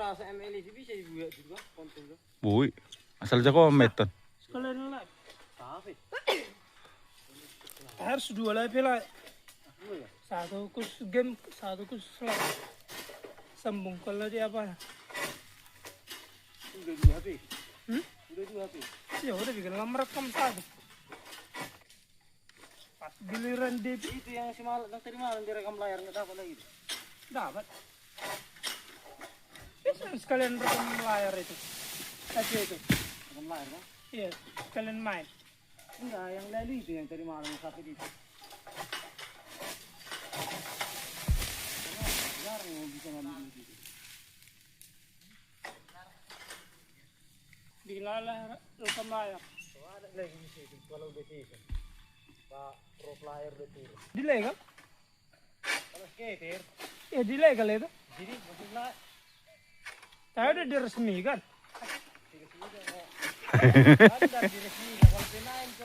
terasa ml itu bisa dibuat juga konten. Woi, asal jago meten. Sekalian lah. Tapi Harus 2 live lah. ya. Satu kus game, satu kus live. Sambung kalau dia apa? Udah 2 HP. Udah 2 HP. Ya udah bikin lama rekam satu. Pas giliran dia Itu yang semalam tadi malam direkam layar nggak dapat lagi. dapat. Bisa sekalian rekam layar itu. Aja itu. Rekam layar kan? Iya, sekalian main. Enggak, yang lalu itu yang tadi malam sampai itu. Jarang mau bisa ngambil itu. Dilalah rekam layar. Oh, ada lagi di situ kalau udah season. Pak pro player udah turun. Delay kan? Kalau skater, Ya delay kali itu. jadi maksudnya Saya udah diresmikan. tidak sudah mau. Kan dari resmi